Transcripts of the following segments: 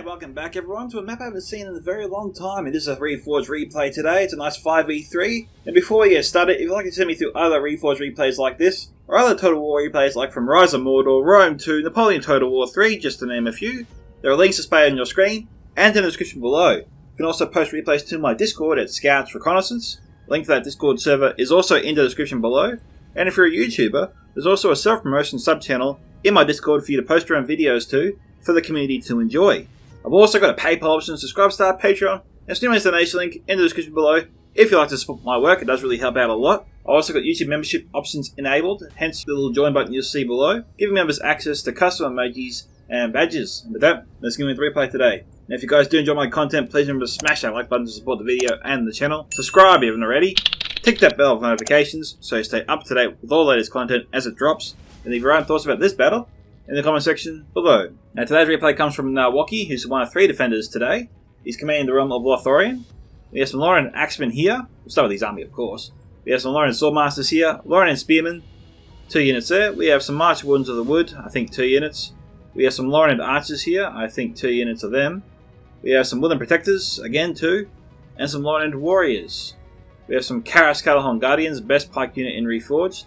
And welcome back everyone to a map I haven't seen in a very long time. It is a Reforged replay today. It's a nice 5v3. And before we get started, if you'd like to send me through other Reforged replays like this, or other Total War replays like from Rise of Mordor, Rome 2, Napoleon Total War 3, just to name a few, there are links displayed on your screen and in the description below. You can also post replays to my Discord at Scouts Reconnaissance. The link to that Discord server is also in the description below. And if you're a YouTuber, there's also a self-promotion sub-channel in my Discord for you to post your own videos to, for the community to enjoy. I've also got a PayPal option, Subscribe Star, Patreon, and Steam's donation link in the description below. If you'd like to support my work, it does really help out a lot. I've also got YouTube membership options enabled, hence the little join button you'll see below, giving members access to custom emojis and badges. And with that, let's get into the replay today. And if you guys do enjoy my content, please remember to smash that like button to support the video and the channel. Subscribe if you haven't already. Tick that bell for notifications so you stay up to date with all the latest content as it drops. And leave your own thoughts about this battle in the comment section below. Now today's replay comes from Nawaki, who's one of 3 defenders today. He's commanding the realm of Lothlorien. We have some Lauren and Axemen here. We'll start with his army, of course. We have some Lauren and Swordmasters here. Lauren and Spearmen, 2 units there. We have some March Wardens of the Wood, I think 2 units. We have some Lauren and Archers here, I think 2 units of them. We have some Woodland Protectors, again 2. And some Lauren and Warriors. We have some Karas Callahorn Guardians, best pike unit in Reforged.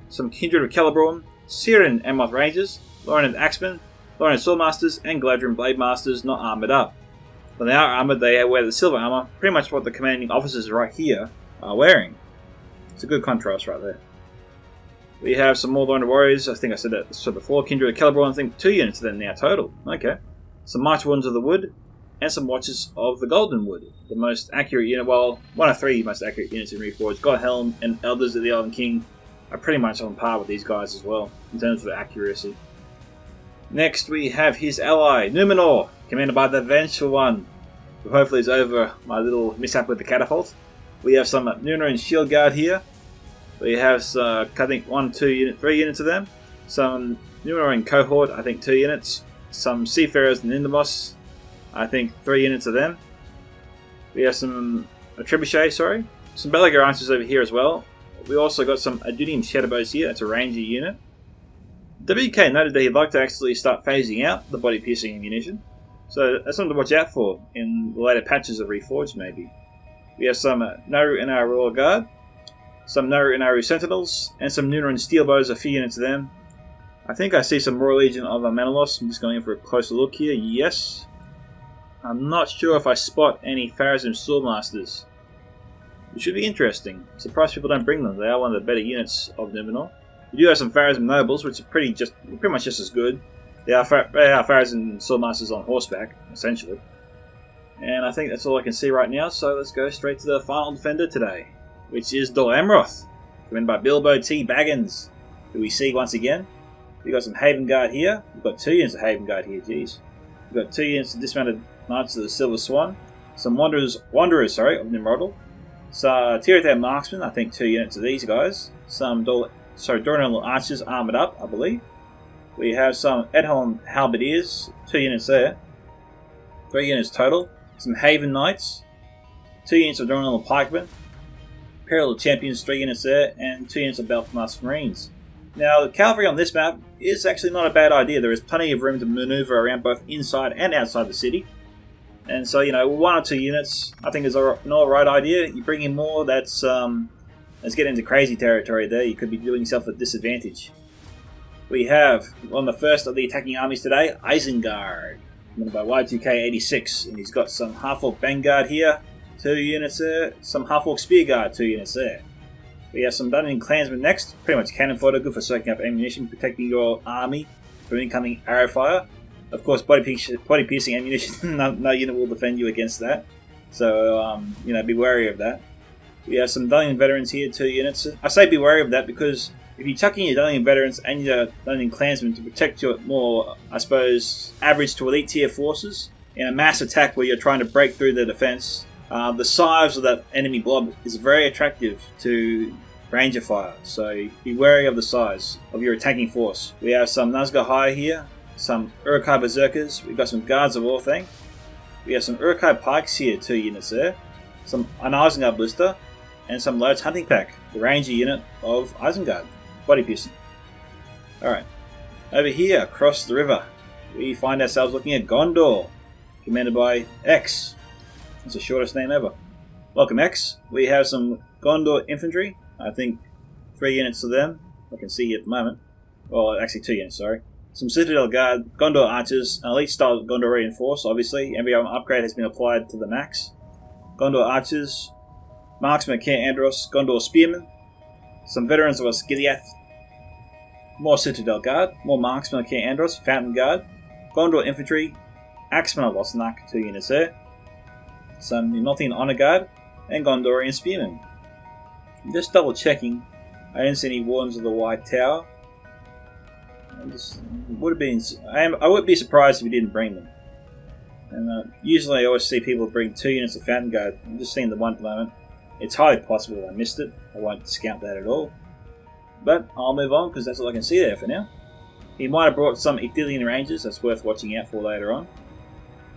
Some Kindred of Celeborn, Siren and Moth Rangers, Lauren and Axemen, Lauren and Swordmasters, and Gladrin Blade Masters not armoured up. When they are armoured, they wear the silver armour, pretty much what the commanding officers right here are wearing. It's a good contrast right there. We have some more Lauren and Warriors, I think I said that before, Kindred of Celeborn, I think 2 units of them now total. Okay. Some March Wardens of the Wood, and some Watchers of the Golden Wood. The most accurate unit, well, one of 3 most accurate units in Reforged. Godhelm and Elders of the Elven King are pretty much on par with these guys as well, in terms of accuracy. Next we have his ally, Numenor, commanded by the Vengeful one, who hopefully is over my little mishap with the catapult. We have some Numenor Shield Guard here. We have, I think, 3 units of them. Some Numenor Cohort, I think 2 units. Some Seafarers and Nindermoss, I think 3 units of them. We have some Trebuchet, some Belagar Archers over here as well. We also got some Adunium Shadowbows here, that's a ranger unit. WK noted that he'd like to actually start phasing out the body-piercing ammunition, so that's something to watch out for in the later patches of Reforged, maybe. We have some Naru Inaru Royal Guard, some Naru Inaru Sentinels, and some Numenor Steelbows, a few units of them. I think I see some Royal Legion of Manelos. I'm just going in for a closer look here. Yes. I'm not sure if I spot any Pharazim Swordmasters, which should be interesting. Surprised people don't bring them. They are one of the better units of Numenor. We do have some Pharazim Nobles, which are pretty much just as good. They are Pharazim Swordmasters on horseback, essentially. And I think that's all I can see right now, so let's go straight to the final defender today, which is Dol Amroth, commanded by Bilbo T. Baggins, who we see once again. We've got some Haven Guard here. We've got 2 units of Haven Guard here, jeez. We've got 2 units of Dismounted Knights of the Silver Swan. Some Wanderers of Nimrodel. Some Tirithel Marksmen, I think 2 units of these guys. Some Doranil Archers armoured up, I believe. We have some Edholm Halberdiers, 2 units there. 3 units total. Some Haven Knights. 2 units of Doranil Pikemen. Imperial Champions, 3 units there. And 2 units of Belfast Marines. Now, the cavalry on this map is actually not a bad idea. There is plenty of room to manoeuvre around both inside and outside the city. And so, 1 or 2 units, I think is an alright idea. You bring in more, let's get into crazy territory there. You could be doing yourself a disadvantage. We have, on the first of the attacking armies today, Isengard, commanded by Y2K86. And he's got some Half-Orc Vanguard here, 2 units there. Some Half-Orc Spearguard, 2 units there. We have some Dungeon Clansmen next, pretty much cannon fodder, good for soaking up ammunition, protecting your army from incoming arrow fire. Of course, body-piercing ammunition, no unit will defend you against that. So, be wary of that. We have some Dungeon Veterans here, 2 units. I say be wary of that because if you chuck in your Dungeon Veterans and your Dungeon Clansmen to protect your more, I suppose, average to elite tier forces, in a mass attack where you're trying to break through the defense, the size of that enemy blob is very attractive to ranger fire, so be wary of the size of your attacking force. We have some Nazgûl High here, some Uruk-hai Berserkers, we've got some Guards of Orthanc, we have some Uruk-hai Pikes here, 2 units there, some an Isengard Blister, and some Loads Hunting Pack, the ranger unit of Isengard, body piercing. Alright, over here across the river we find ourselves looking at Gondor. commanded by X. That's the shortest name ever. Welcome, X. We have some Gondor infantry. I think 3 units of them. I can see at the moment. Well, actually 2 units, sorry. Some Citadel Guard, Gondor archers, an elite style Gondor reinforced, obviously. Every upgrade has been applied to the max. Gondor archers, marksmen of Caer Andros, Gondor spearmen, some veterans of Osgiliath, more Citadel Guard, more marksmen of Caer Andros, Fountain Guard, Gondor infantry, axemen of Osnak, 2 units there, some Nothian Honor Guard, and Gondorian spearmen. Just double checking, I didn't see any Wardens of the White Tower. I would be surprised if we didn't bring them. And usually I always see people bring 2 units of Fountain Guard. I'm just seeing the one at the moment. It's highly possible I missed it. I won't discount that at all. But I'll move on because that's all I can see there for now. He might have brought some Ithilien Rangers. That's worth watching out for later on.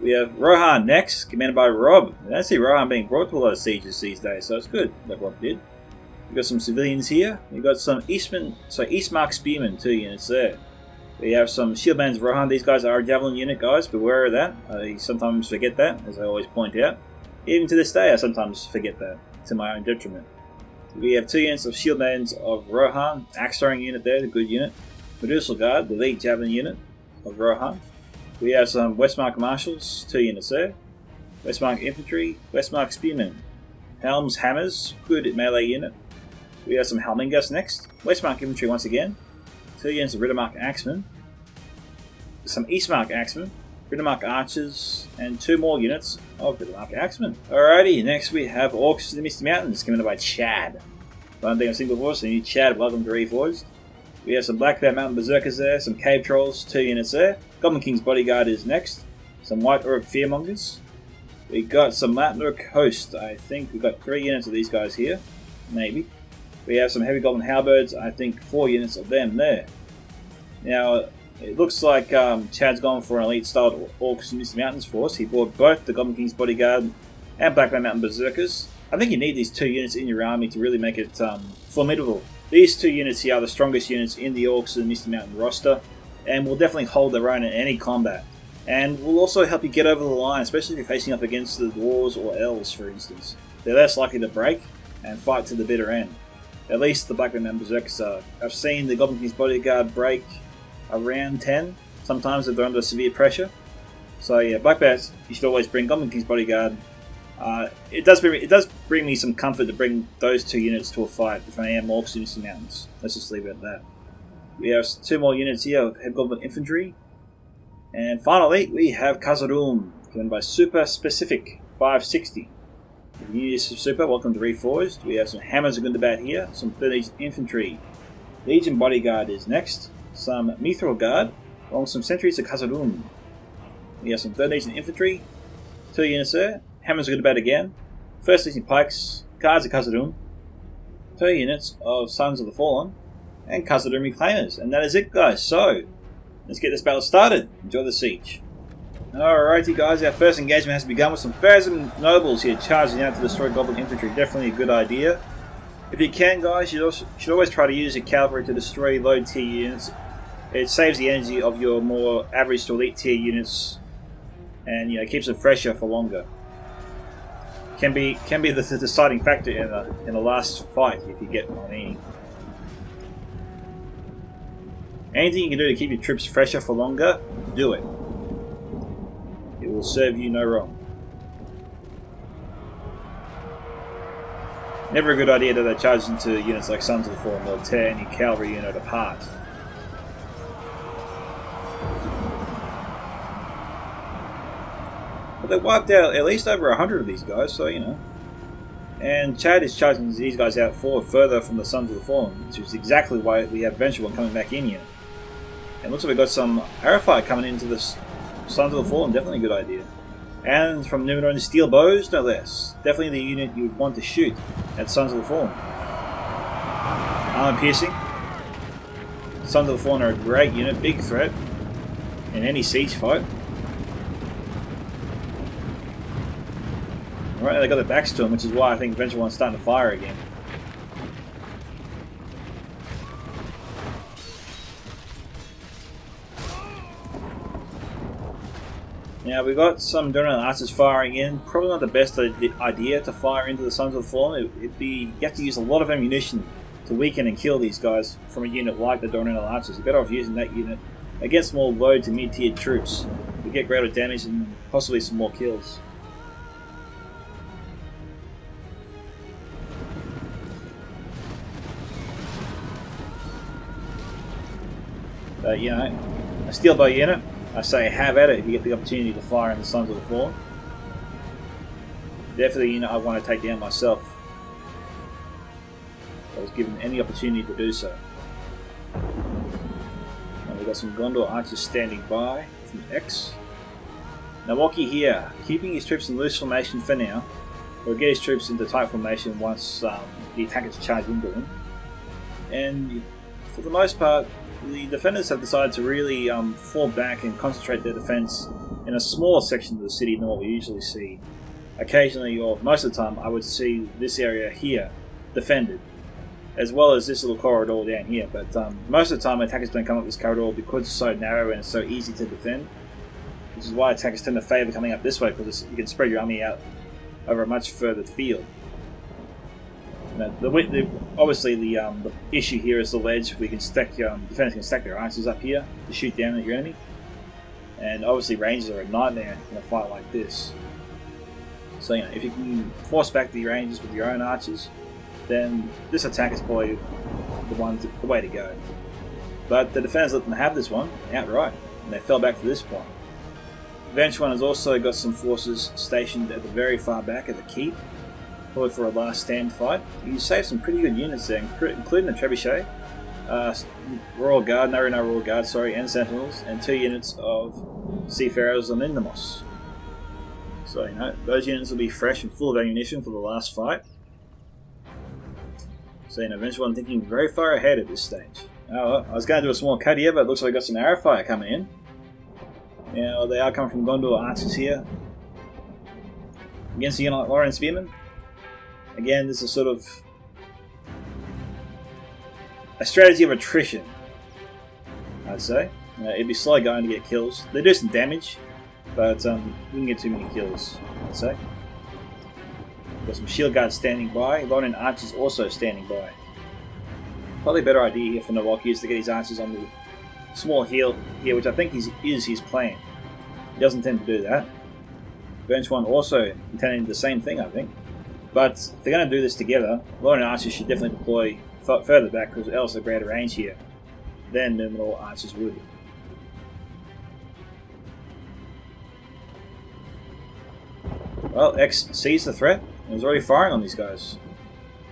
We have Rohan next, commanded by Rob. I don't see Rohan being brought to a lot of sieges these days, so it's good that Rob did. We've got some civilians here. We've got some Eastmark Spearmen, 2 units there. We have some Shieldbands of Rohan. These guys are a Javelin unit, guys. Beware of that. I sometimes forget that, as I always point out. Even to this day, I sometimes forget that, to my own detriment. We have 2 units of Shieldbands of Rohan. Axe throwing unit there, the good unit. Medusa Guard, the elite Javelin unit of Rohan. We have some Westmark Marshals, 2 units there. Westmark Infantry, Westmark Spearmen. Helms Hammers, good melee unit. We have some Helmingas next. Westmark Infantry once again. 2 units of Riddermark Axemen. Some Eastmark Axemen. Riddermark Archers. And 2 more units of Riddermark Axemen. Alrighty, next we have Orcs in the Misty Mountains, commanded by Chad. One thing I've seen before, so you Chad, welcome to Reforged. We have some Black Bear Mountain Berserkers there, some Cave Trolls, 2 units there. Goblin King's Bodyguard is next. Some White Orc Fearmongers. We got some Mountain Orc Host. I think we've got 3 units of these guys here. Maybe. We have some Heavy Goblin Halberds. I think 4 units of them there. Now, it looks like Chad's gone for an elite styled Orcs in Misty Mountains force. He bought both the Goblin King's Bodyguard and Black Bear Mountain Berserkers. I think you need these 2 units in your army to really make it formidable. These 2 units here are the strongest units in the Orcs and Misty Mountain roster, and will definitely hold their own in any combat. And will also help you get over the line, especially if you're facing up against the Dwarves or Elves, for instance. They're less likely to break and fight to the bitter end. At least the Black Bear Mountain Berserkers are. I've seen the Goblin King's Bodyguard break around 10, sometimes if they're under severe pressure. So yeah, Black Bears, you should always bring Goblin King's Bodyguard. It does bring me some comfort to bring those 2 units to a fight if I am Orcs in the Mountains. Let's just leave it at that. We have 2 more units here of Heavy Goblin Infantry. And finally, we have Khazad-dûm, given by Super Specific 560. Units of Super, welcome to Reforged. We have some Hammers of Gundabad here, some 30s Infantry. Legion Bodyguard is next. Some Mithril Guard, along with some Sentries of Khazad-dûm. We have some 30s Infantry, 2 units there. Hammers of Gundabad again. First Legion Pikes, Guards of Khazad-dûm. 2 units of Sons of the Fallen. And Khazad-dûm Reclaimers. And that is it, guys. So, let's get this battle started. Enjoy the siege. Alrighty, guys. Our first engagement has begun with some Phasm Nobles here charging out to destroy Goblin Infantry. Definitely a good idea. If you can, guys, you should always try to use your cavalry to destroy low tier units. It saves the energy of your more average to elite tier units, and keeps them fresher for longer. Can be the deciding factor in the last fight, if you get what I mean. Anything you can do to keep your troops fresher for longer, do it. It will serve you no wrong. Never a good idea that they charge into units like Sons of the Fallen. They'll tear any cavalry unit apart. But they wiped out at least over 100 of these guys, so And Chad is charging these guys out forward further from the Sons of the Fallen, which is exactly why we have Vengeful coming back in here. And it looks like we've got some Arrowfire coming into the Sons of the Fallen, definitely a good idea. And from Numenor, Steel Bows, no less. Definitely the unit you would want to shoot at Sons of the Fallen. Armor Piercing. Sons of the Fallen are a great unit, big threat in any siege fight. Alright, they got their backs to them, which is why I think Vengeful is starting to fire again. Now we've got some Donut Archers firing in. Probably not the best idea to fire into the Sons of the Fallen. You have to use a lot of ammunition to weaken and kill these guys from a unit like the Donut Archers. You're better off using that unit against more low to mid-tiered troops to get greater damage and possibly some more kills. But you know, a steel bow unit, I say have at it if you get the opportunity to fire in the Sons of the Fallen. Definitely, you know, I want to take down myself. I was given any opportunity to do so. And we've got some Gondor archers standing by from X. Nawaki here, keeping his troops in loose formation for now. We'll get his troops into tight formation once the attackers charge into them. And for the most part, the defenders have decided to really fall back and concentrate their defense in a smaller section of the city than what we usually see. Occasionally, or most of the time, I would see this area here defended, as well as this little corridor down here. But most of the time, attackers don't come up this corridor because it's so narrow and it's so easy to defend. Which is why attackers tend to favour coming up this way, because you can spread your army out over a much further field. Now, obviously, the issue here is the ledge. We can stack defenders can stack their archers up here to shoot down at your enemy, and obviously ranges are a nightmare in a fight like this. So you know, if you can force back the ranges with your own archers, then this attack is probably the way to go. But the defenders let them have this one outright, and they fell back to this point. Vengeful has also got some forces stationed at the very far back at the keep, probably for a last stand fight. You saved some pretty good units there, including the Trebuchet, Royal Guard, no Royal Guard, sorry, and Sentinels, and 2 units of Seafarers and Indamos. So, you know, those units will be fresh and full of ammunition for the last fight. So, you know, Vengeful, I'm thinking very far ahead at this stage. I was going to do a small cut here, but it looks like I've got some arrow fire coming in. Now, they are coming from Gondor archers here. Against the unit like Lorien Spearmen. Again, this is sort of a strategy of attrition, I'd say. It'd be slow going to get kills. They do some damage, but we can get too many kills, I'd say. Got some shield guards standing by. Lorien archers also standing by. Probably a better idea here for Nawaki is to get his archers on the small hill here, which I think is his plan. He doesn't tend to do that. Vengeful also intending the same thing, I think. But if they're going to do this together, Lorien archers should definitely deploy further back, because else they're greater range here than Numenor archers would. Well, X sees the threat and is already firing on these guys.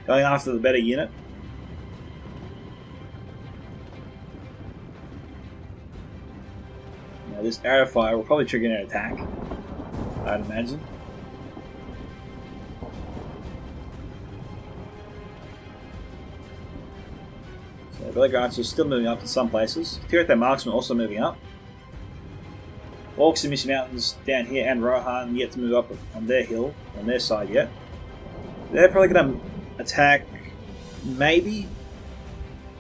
Going after the better unit. Now this arrow fire will probably trigger an attack, I'd imagine. Village archers still moving up in some places. Tirith marksmen also moving up. Orcs in Misty Mountains down here and Rohan yet to move up on their hill, on their side yet. They're probably going to attack, maybe,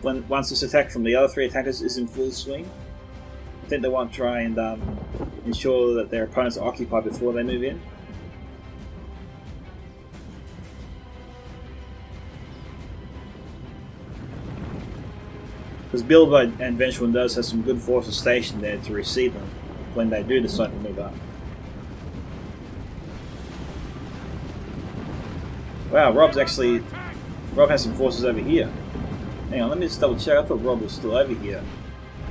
once this attack from the other 3 attackers is in full swing. I think they want to try and ensure that their opponents are occupied before they move in. Because Bilbo and Vengeful does have some good forces stationed there to receive them when they do decide to move up. Wow, Rob has some forces over here. Hang on, let me just double check. I thought Rob was still over here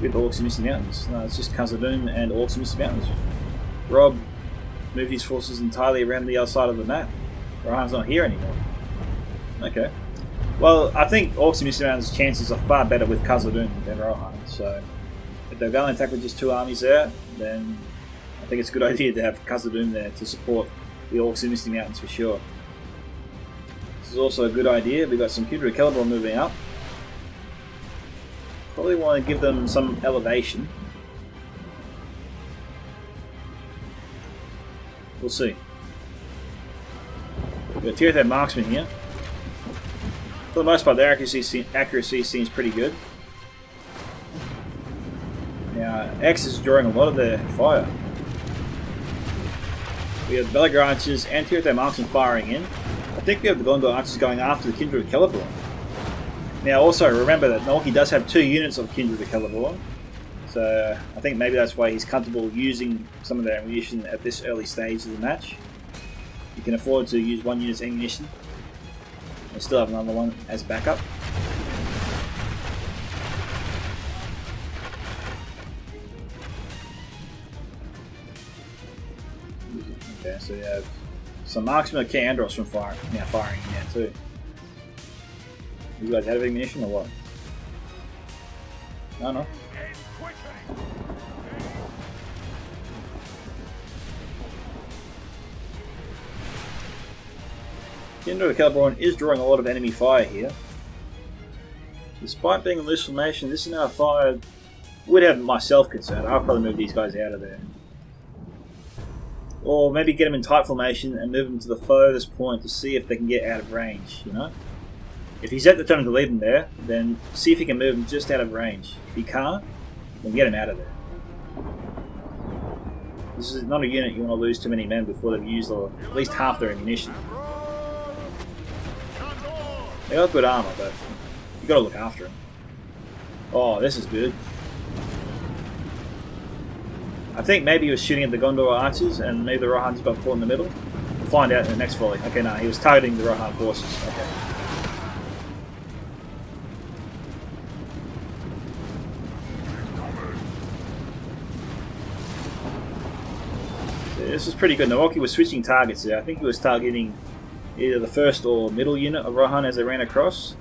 with Orcs in Misty Mountains. No, it's just Khazad-dûm and Orcs in Misty Mountains. Rob moved his forces entirely around the other side of the map. Rohan's not here anymore. Okay. Well, I think Orcs in Misty Mountains' chances are far better with Khazad-dûm than Rohan, so if they're going to attack with just 2 armies there, then I think it's a good idea to have Khazad-dûm there to support the Orcs in Misty Mountains for sure. This is also a good idea. We've got some Kudra Celeborn moving up. Probably want to give them some elevation. We'll see. We've got Tirith marksmen here. For the most part, their accuracy seems pretty good. Now, X is drawing a lot of their fire. We have the Bellager archers and two of their marksmen firing in. I think we have the Gondor archers going after the Kindred of Celeborn. Now also remember that Nawaki does have 2 units of Kindred of Celeborn. So I think maybe that's why he's comfortable using some of their ammunition at this early stage of the match. You can afford to use 1 unit's ammunition and still have another one as backup. Okay, so you have some marksmen of Andros from firing in there too. You guys out of ammunition or what? No. Kindred of Celeborn is drawing a lot of enemy fire here. Despite being in loose formation, this is now a fire would have myself concerned. I'll probably move these guys out of there. Or maybe get them in tight formation and move them to the furthest point to see if they can get out of range, you know? If he's determined to leave them there, then see if he can move them just out of range. If he can't, then get him out of there. This is not a unit you want to lose too many men before they've used at least half their ammunition. They got good armor, but you got to look after them. Oh, this is good. I think maybe he was shooting at the Gondor archers, and maybe the Rohans got caught in the middle. We'll find out in the next volley. Okay, no, he was targeting the Rohan forces. Okay. So this is pretty good. Nawaki was switching targets there. I think he was targeting either the first or middle unit of Rohan as they ran across.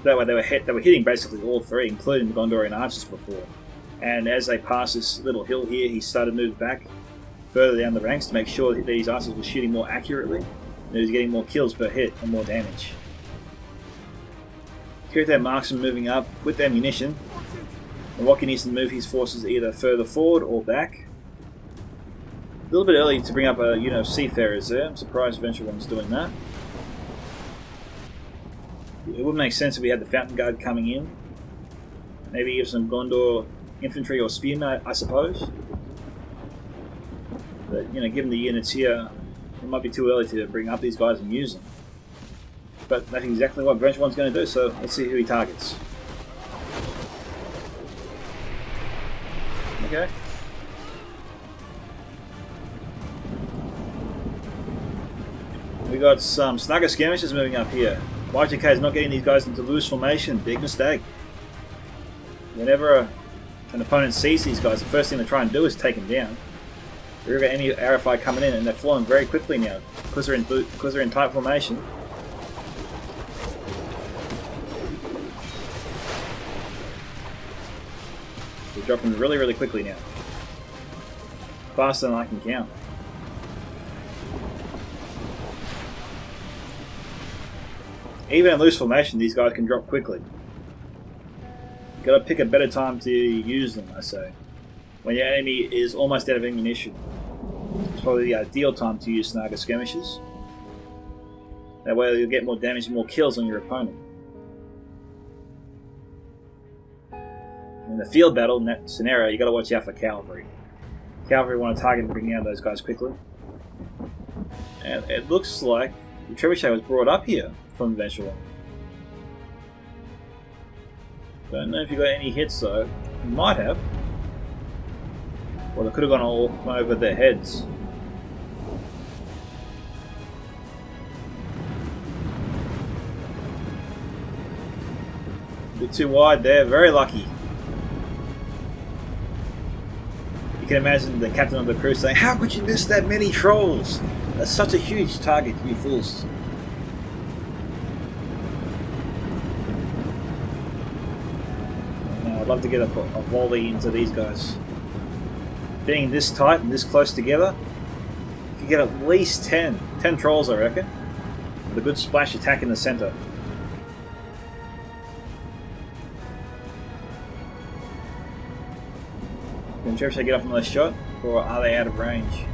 That way they were hitting basically all 3, including the Gondorian archers before. And as they passed this little hill here, he started to move back further down the ranks to make sure that these archers were shooting more accurately. And he was getting more kills per hit and more damage. Here at that marksman moving up with ammunition. Nawaki needs to move his forces either further forward or back. A little bit early to bring up a unit of seafarers there. I'm surprised Vengeful one's doing that. It would make sense if we had the Fountain Guard coming in. Maybe give some Gondor infantry or spearmen, I suppose. But, you know, given the units here, it might be too early to bring up these guys and use them. But that's exactly what Vengeful one's going to do, so let's see who he targets. Okay. We got some snugger skirmishes moving up here. YTK is not getting these guys into loose formation. Big mistake. Whenever an opponent sees these guys, the first thing they try and do is take them down. We've got enemy RFI coming in, and they're flowing very quickly now because they're in tight formation. They're dropping really, really quickly now, faster than I can count. Even in loose formation, these guys can drop quickly. You've got to pick a better time to use them, I say. When your enemy is almost out of ammunition, it's probably the ideal time to use snugger skirmishes. That way you'll get more damage and more kills on your opponent. In the field battle, in that scenario, you've got to watch out for cavalry. Cavalry want to target and bring down those guys quickly. And it looks like the trebuchet was brought up here from Vengeful. Don't know if you got any hits though. You might have. Or they could have gone all over their heads. A bit too wide there, very lucky. You can imagine the captain of the crew saying, "How could you miss that many trolls? That's such a huge target, you fools." I'd love to get a volley into these guys. Being this tight and this close together, you could get at least 10 trolls, I reckon, with a good splash attack in the centre. Can Trebuchet get off another shot, or are they out of range?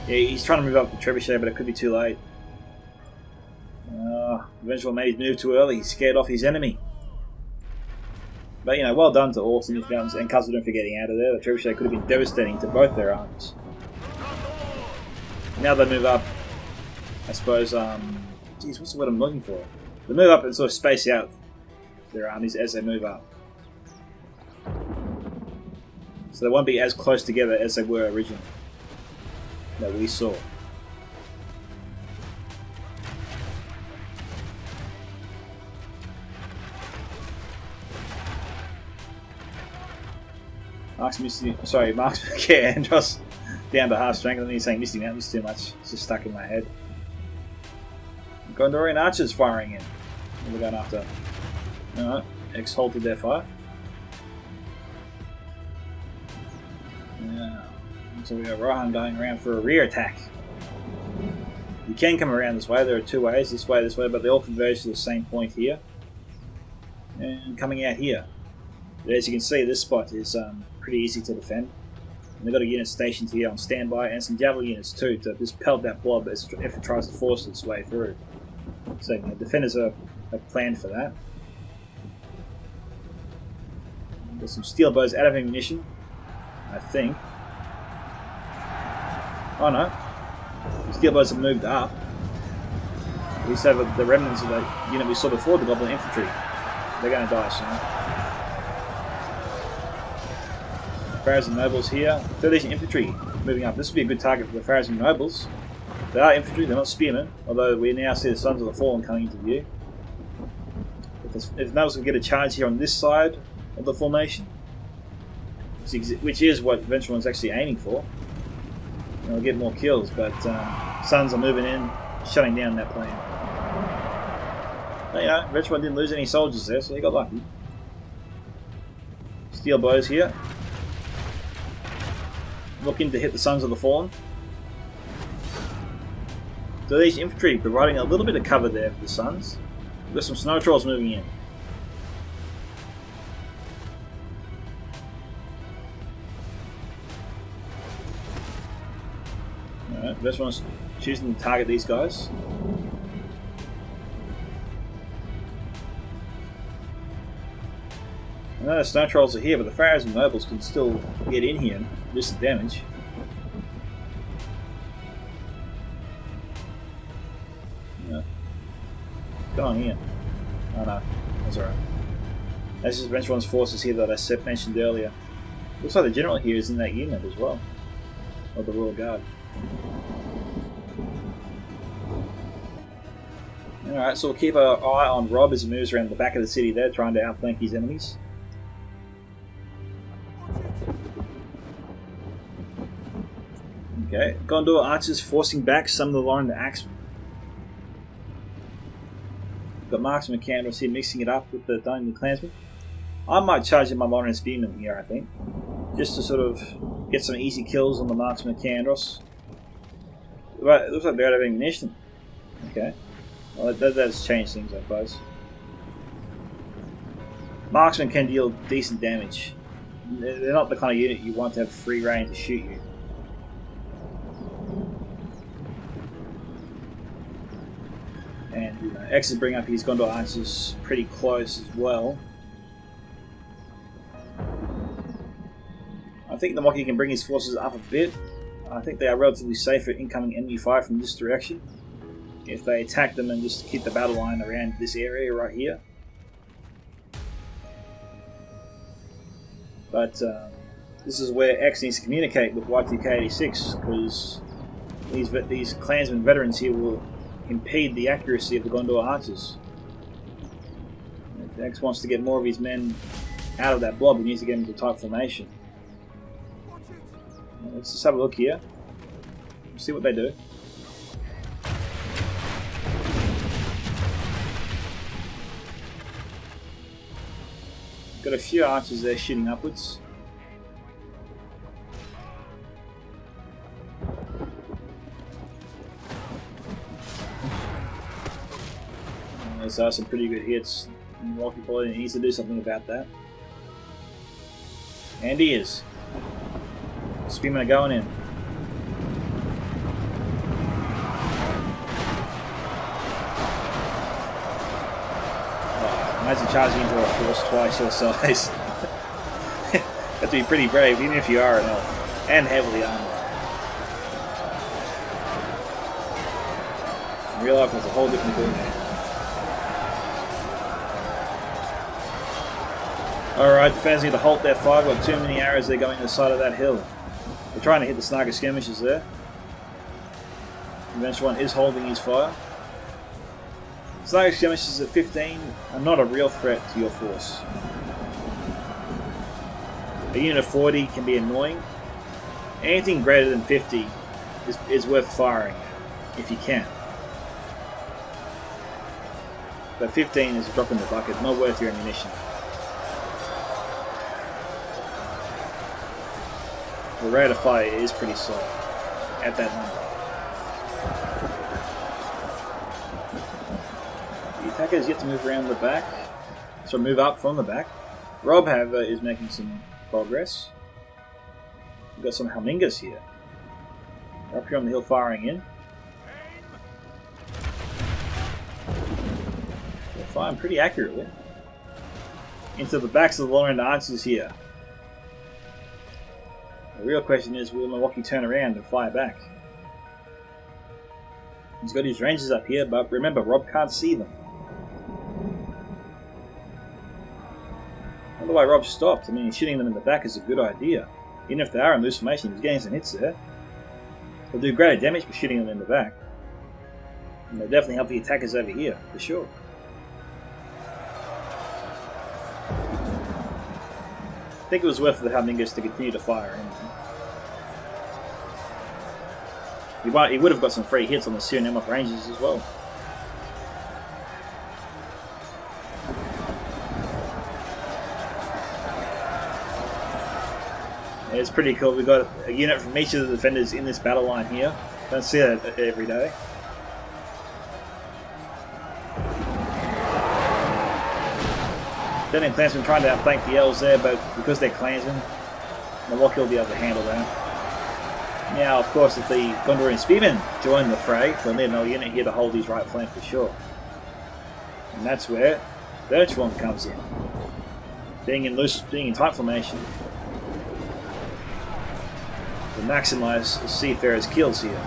Yeah, he's trying to move up the Trebuchet, but it could be too late. Vengeful made his move too early. He scared off his enemy. But, you know, well done to all Significant Arms and Khazad for getting out of there. The Trebuchet could have been devastating to both their arms. now they move up, I suppose, geez, what's the word I'm looking for? They move up and sort of space out their armies as they move up. So they won't be as close together as they were originally, that we saw. Mark's yeah, Andros down to half strength, and then he's saying Misty Mountain's too much. It's just stuck in my head. Gondorian archers firing in. What are we going after? Alright, X halted their fire. Yeah. So we got Rohan going around for a rear attack. You can come around this way, there are two ways, this way, but they all converge to the same point here. And coming out here. But as you can see, this spot is pretty easy to defend. And they've got a unit stationed here on standby and some javelin units too to just pelt that blob if it tries to force its way through. So you know, defenders have planned for that. There's some steel bows out of ammunition, I think. Oh no, the steel bows have moved up. We used to have the remnants of the unit we saw before, the goblin infantry. They're going to die soon. Pharazim nobles here. 13 infantry moving up. This would be a good target for the Pharazim nobles. They are infantry, they're not spearmen, although we now see the Sons of the Fallen coming into view. If nobles can get a charge here on this side of the formation, which is what Vengeful is actually aiming for, they'll get more kills, but Sons are moving in, shutting down that plan. But, you know, Vengeful didn't lose any soldiers there, so he got lucky. Steel bows here. Looking to hit the Sons of the Fallen. So these infantry providing a little bit of cover there for the Sons. We've got some snow trolls moving in. Alright, the best one's choosing to target these guys. I know the snow trolls are here, but the Pharaohs and nobles can still get in here and do some damage. Yeah. Come on here. Oh no, that's alright. That's just Venture's forces here that I mentioned earlier. Looks like the general here is in that unit as well. Of the Royal Guard. Alright, so we'll keep our eye on Rob as he moves around the back of the city there, trying to outflank his enemies. Okay, Gondor archers forcing back some of the Loren axemen. Got marksman candles here mixing it up with the Dungeon Clansmen. I might charge in my Loren spearmen here, I think. Just to sort of get some easy kills on the marksman Candros. But it looks like they're out of ammunition. Okay. Well, that's changed things, I suppose. Marksmen can deal decent damage. They're not the kind of unit you want to have free reign to shoot you. And you know, X is bringing up his Gondor archers pretty close as well. I think the Nawaki can bring his forces up a bit. I think they are relatively safe for incoming enemy fire from this direction. If they attack them and just keep the battle line around this area right here. But this is where X needs to communicate with Y2K86, because these Klansmen veterans here will impede the accuracy of the Gondor archers. If X wants to get more of his men out of that blob, he needs to get into tight formation. Let's just have a look here. See what they do. Got a few archers there shooting upwards. Those are some pretty good hits. Nawaki probably needs to do something about that. And he is. Spearmen are going in. Imagine charging into a force twice your size. Have to be pretty brave, even if you are an elf. And heavily armored. In real life, it's a whole different ball game. Alright, defenders need to halt their fire. We've got too many arrows there going to the side of that hill. They're trying to hit the snarker skirmishers there. The Vengeful one is holding his fire. Snarker skirmishers at 15 are not a real threat to your force. A unit of 40 can be annoying. Anything greater than 50 is worth firing if you can. But 15 is a drop in the bucket, not worth your ammunition. The rate of fire is pretty slow at that number. The attackers get to move around the back, so move up from the back. Rob, however, is making some progress. We've got some Helmingas here. Up here on the hill firing in. They're firing pretty accurately. Into the backs of the lower end archers here. The real question is, will Nawaki turn around and fire back? He's got his rangers up here, but remember, Rob can't see them. I wonder why Rob stopped. I mean, shooting them in the back is a good idea. Even if they are in loose formation, he's getting some hits there. They'll do greater damage by shooting them in the back. And they'll definitely help the attackers over here, for sure. I think it was worth for the Helmingas to continue to fire in. He would have got some free hits on the Suriname Rangers as well. It's pretty cool. We've got a unit from each of the defenders in this battle line here. Don't see that every day. Then in Clansmen trying to outflank the elves there, but because they're Clansmen, Nawaki will be able to handle that. Now, of course, if the Gondorian Spearmen join the fray, we'll need another unit here to hold his right flank for sure. And that's where the Vengeful one comes in. Being in tight formation, to maximise the Seafarer's kills here.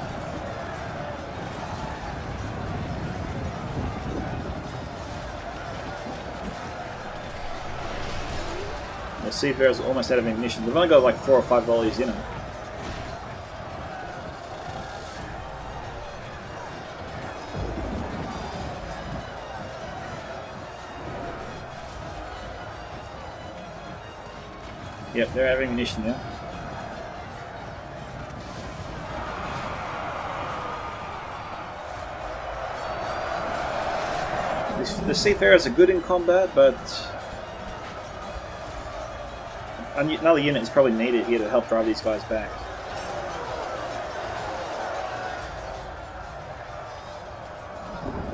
The Seafarers are almost out of ammunition. They've only got like 4 or 5 volleys in them. Yep, they're out of ammunition now. The Seafarers are good in combat, but another unit is probably needed here to help drive these guys back.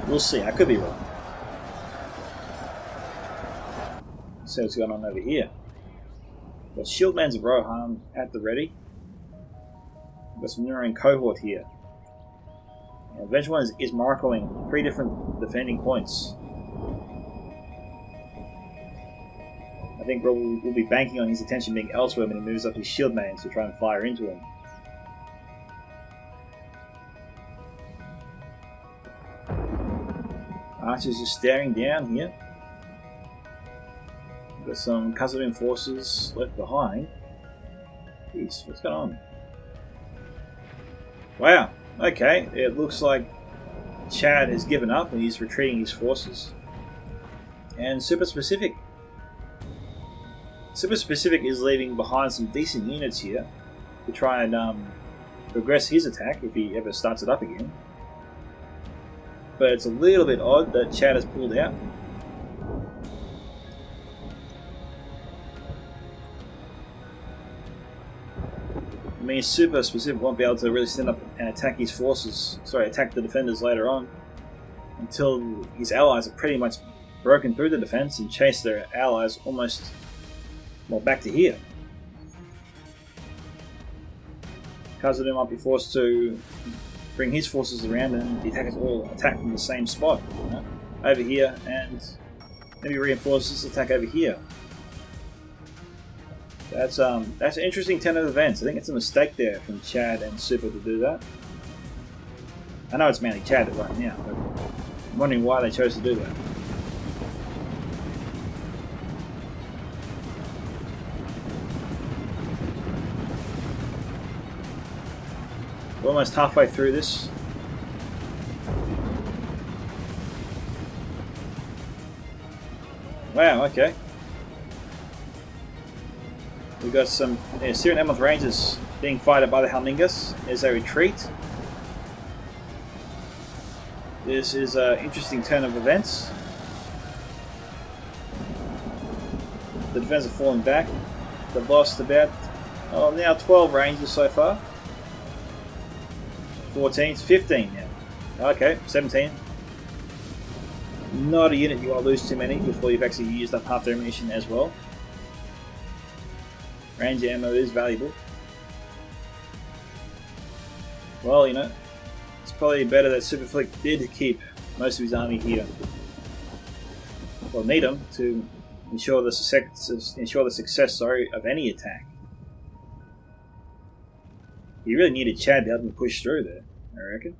We'll see, I could be wrong. Let's see what's going on over here. Got Shieldmans of Rohan at the ready. Got some Nurain cohort here. And Vengeful one is marking 3 different defending points. I think Rob will be banking on his attention being elsewhere when he moves up his Shieldmans to try and fire into him. Archers just staring down here. Got some Khazad forces left behind. Jeez, what's going on? Wow, okay, it looks like Chad has given up and he's retreating his forces. And Super Specific is leaving behind some decent units here to try and progress his attack if he ever starts it up again. But it's a little bit odd that Chad has pulled out. I mean, Super Specific won't be able to really stand up and attack his forces, attack the defenders later on, until his allies are pretty much broken through the defense and chase their allies almost, well, back to here. Khazad might be forced to bring his forces around and the attackers all attack from the same spot, you know, over here, and maybe reinforce this attack over here. That's an interesting turn of events. I think it's a mistake there from Chad and Super to do that. I know it's mainly chatted right now, but I'm wondering why they chose to do that. We're almost halfway through this. Wow, okay. We've got some Syrian Emerald Rangers being fired by the Helmingus as they retreat. This is an interesting turn of events. The defenders are falling back. They've lost about, now 12 Rangers so far. 14, 15 now. Okay, 17. Not a unit you want to lose too many before you've actually used up half their ammunition as well. Ranger ammo is valuable. Well, you know, it's probably better that Superflick did keep most of his army here. Well, need them to ensure the success of any attack. You really needed Chad to help him push through there, I reckon.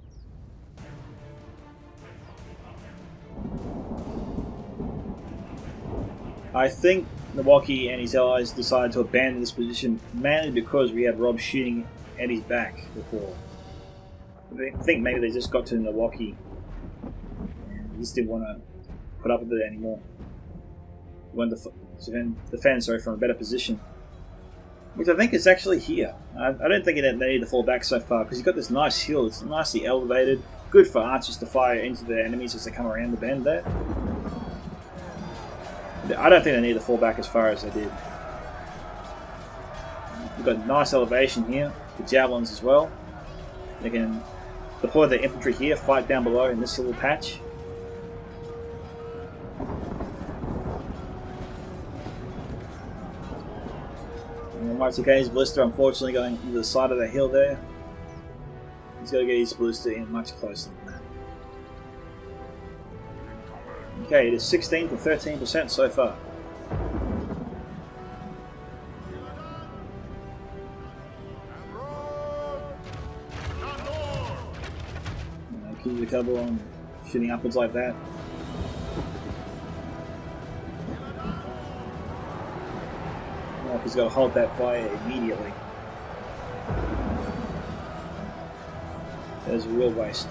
I think Nawaki and his allies decided to abandon this position mainly because we had Rob shooting at his back before. I think maybe they just got to Nawaki and he just didn't want to put up with it anymore. He wanted to defend from a better position. Which I think is actually here. I don't think they need to fall back so far because you've got this nice hill. It's nicely elevated. Good for archers to fire into the enemies as they come around the bend there. I don't think they need to fall back as far as they did. We've got nice elevation here for javelins as well. They can deploy their infantry here, fight down below in this little patch. Once again, his ballista unfortunately going into the side of the hill there. He's got to get his ballista in much closer than that. Okay, it is 16 to 13% so far. Keep the couple on shooting upwards like that. He's got to hold that fire immediately. That is a real waste.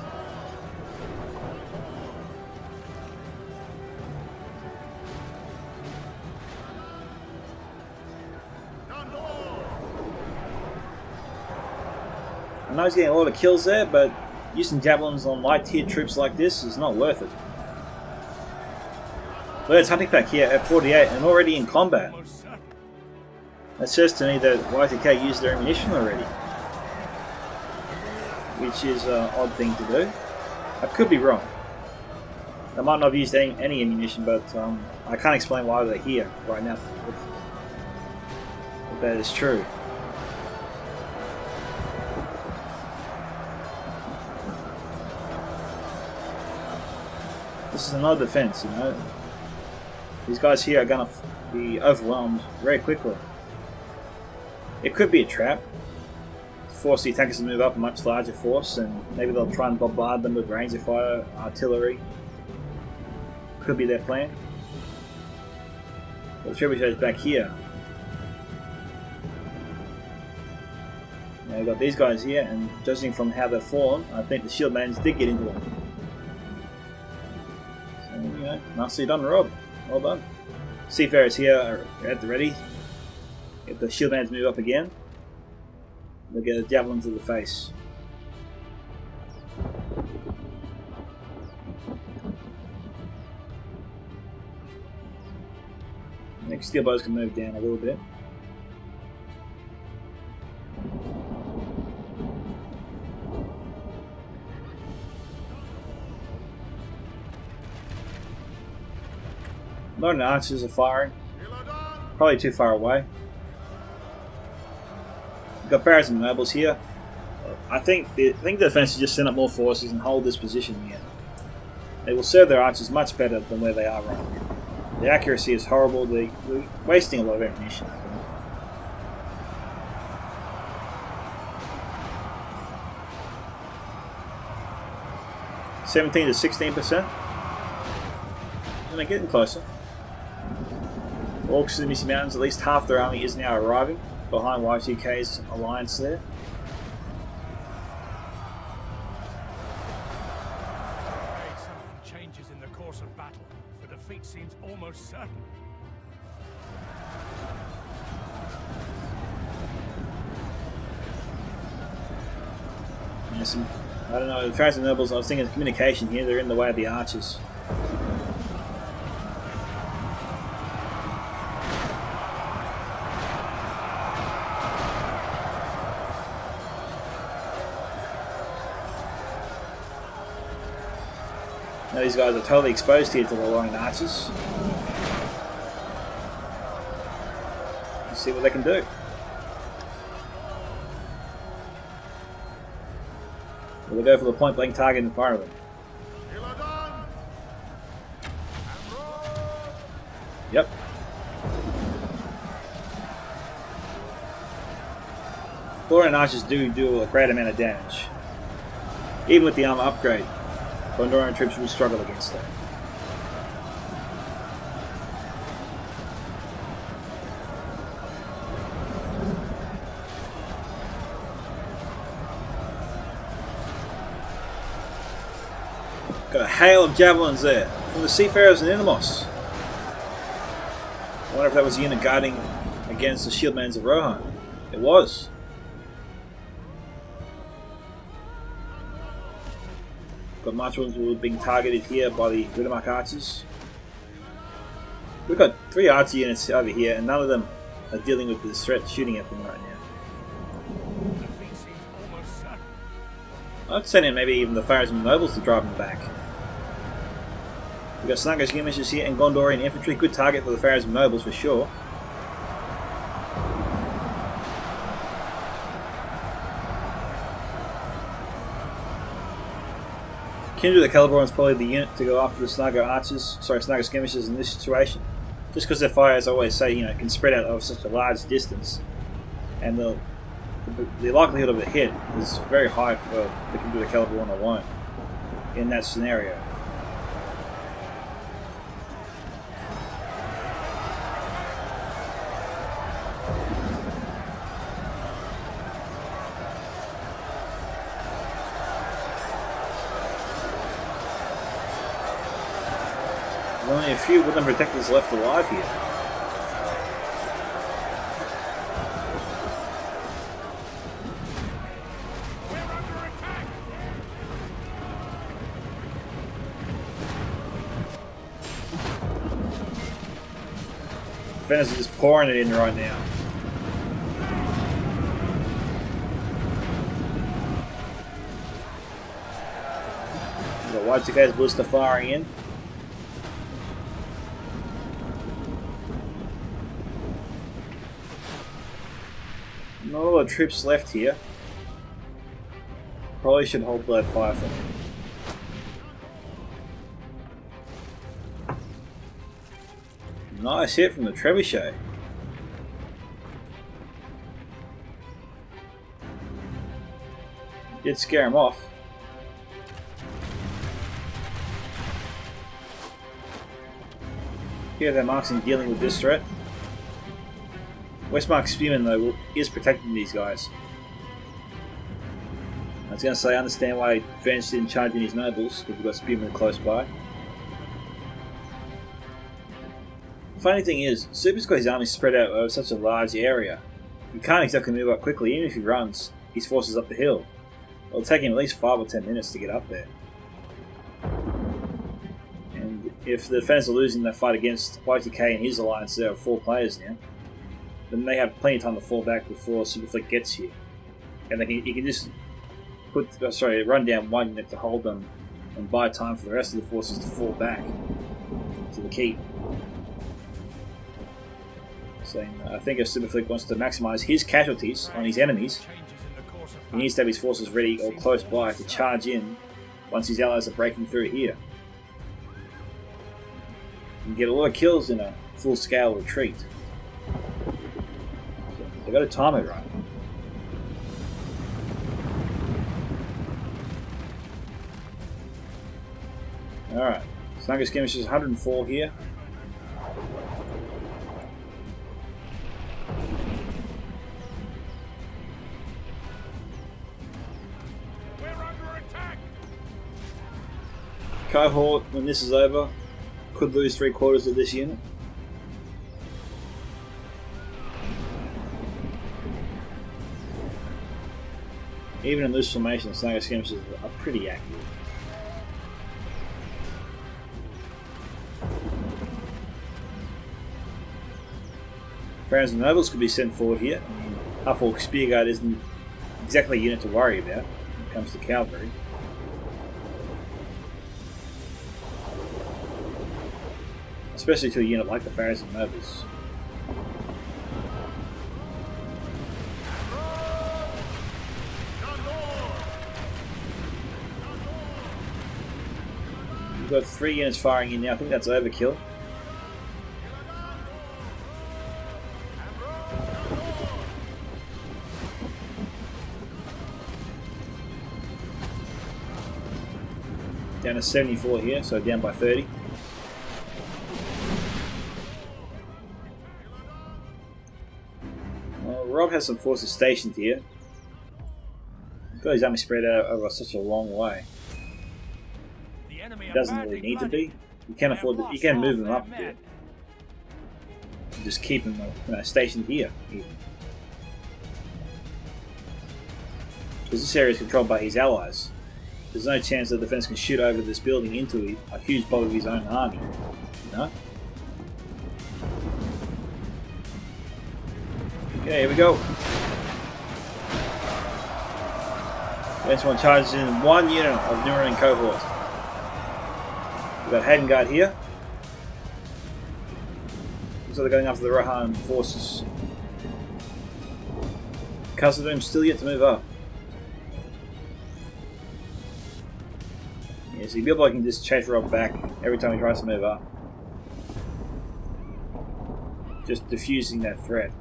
I know he's getting a lot of kills there, but using javelins on light tier troops like this is not worth it. But it's hunting pack here at 48 and already in combat. That says to me that YTK used their ammunition already, which is an odd thing to do. I could be wrong. They might not have used any ammunition, but I can't explain why they're here right now, if that is true. This is another defense, you know. These guys here are going to be overwhelmed very quickly. It could be a trap to force the attackers to move up a much larger force, and maybe they'll try and bombard them with ranger fire, artillery. Could be their plan. But the trebuchet is back here. Now we've got these guys here, and judging from how they've fallen, I think the shield mans did get into them. So, you know, nicely done, Rob. Well done. Seafarers here are at the ready. If the shield mans move up again, they'll get a javelin to the face. Next steel bows can move down a little bit. Modern archers are firing. Probably too far away. We've got barons and nobles here. I think the defense is just send up more forces and hold this position here. They will serve their archers much better than where they are right now. The accuracy is horrible. They're wasting a lot of ammunition, I think. 17 to 16%. And they're getting closer. Orcs in the Misty Mountains, at least half their army is now arriving behind Y2K's alliance there. Something changes in the course of battle, for defeat seems almost certain. There's some, I don't know, the Pharaohs and Nobles, I was thinking of communication here, they're in the way of the archers. Now these guys are totally exposed here to the Lion archers. Let's see what they can do. Will they go for the point blank target and fire them? Yep. Lion archers do a great amount of damage. Even with the armor upgrade. Gondorian troops will struggle against that. Got a hail of javelins there from the Seafarers and Inamos. I wonder if that was the unit guarding against the shieldmans of Rohan. It was. Got Marchwoods who are being targeted here by the Riddermark archers. We've got 3 archer units over here and none of them are dealing with this threat shooting at them right now. I'd send in maybe even the Pharaohs and Nobles to drive them back. We've got Snugger skirmishers here and Gondorian infantry, good target for the Pharaohs and Nobles for sure. Kindred the Celeborn is probably the unit to go after the Snugger skirmishers in this situation. Just because their fire, as I always say, can spread out over such a large distance. And the likelihood of a hit is very high for the Kindred the Celeborn alone in that scenario. There's only a few wooden protectors left alive here. We're under attack. Defenders are just pouring it in right now. We've got Y2K's ballista firing in. Not a lot of troops left here. Probably should hold blood fire for them. Nice hit from the trebuchet. Did scare him off. Here are their marksmen dealing with this threat. Westmark Spearman, though, is protecting these guys. I was going to say, I understand why Vance didn't charge in his nobles, because we've got Spearman close by. The funny thing is, Super's got his army spread out over such a large area. He can't exactly move up quickly, even if he runs his forces up the hill. It'll take him at least 5 or 10 minutes to get up there. And if the defenders are losing that fight against Y2K and his alliance, there are 4 players now, then they have plenty of time to fall back before Superfleet gets here. And he can just run down one unit to hold them and buy time for the rest of the forces to fall back to the keep. So I think if Superfleet wants to maximise his casualties on his enemies, he needs to have his forces ready or close by to charge in once his allies are breaking through here. You can get a lot of kills in a full-scale retreat. They've got to time it right. Snugger skirmishers 104 here. We're under attack. Cohort, when this is over, could lose 3/4 of this unit. Even in loose formation, Snugger skirmishers are pretty accurate. Barons and Nobles could be sent forward here. Huffle Spearguard isn't exactly a unit to worry about when it comes to cavalry. Especially to a unit like the Pharaohs and Nobles. We've got 3 units firing in now. I think that's overkill. Down to 74 here, so down by 30. Well, Rob has some forces stationed here. He's got his army spread out over such a long way. The enemy He doesn't really need to be. You can afford to, you can move them up a bit. Just keep them stationed here, even. Because this area is controlled by his allies. There's no chance the defense can shoot over this building into a huge block of his own army. You know? Okay, here we go. Next one charges in 1 unit of Nuremberg cohort. We've got Hayden Guard here. Looks like they're going after the Rohan forces. Castle Doom still yet to move up. Yeah, so Bilbo can just chase Rob back every time he tries to move up. Just diffusing that threat.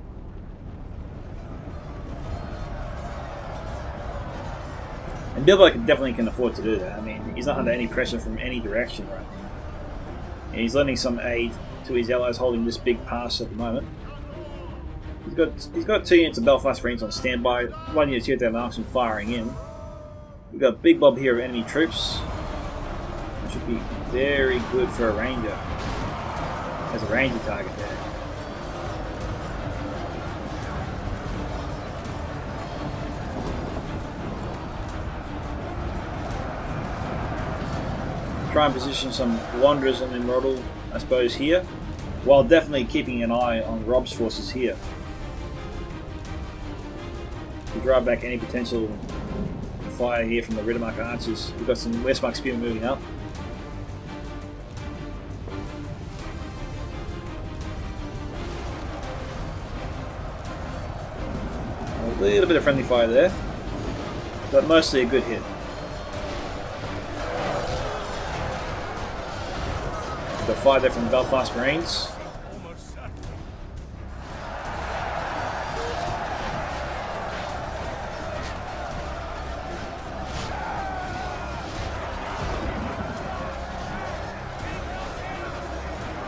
And Bilbo definitely can afford to do that. I mean, he's not under any pressure from any direction right now. And he's lending some aid to his allies holding this big pass at the moment. He's got 2 units of Belfast Marines on standby, 1 unit of 2,000 marksmen firing in. We've got Big Bob here of enemy troops. Should be very good for a ranger. As a ranger target there. Try and position some wanderers on Emerald, I suppose, here, while definitely keeping an eye on Rob's forces here. To drive back any potential fire here from the Riddermark archers. We've got some Westmark spearmen moving up. A little bit of friendly fire there, but mostly a good hit. The fire there from the Belfast Marines.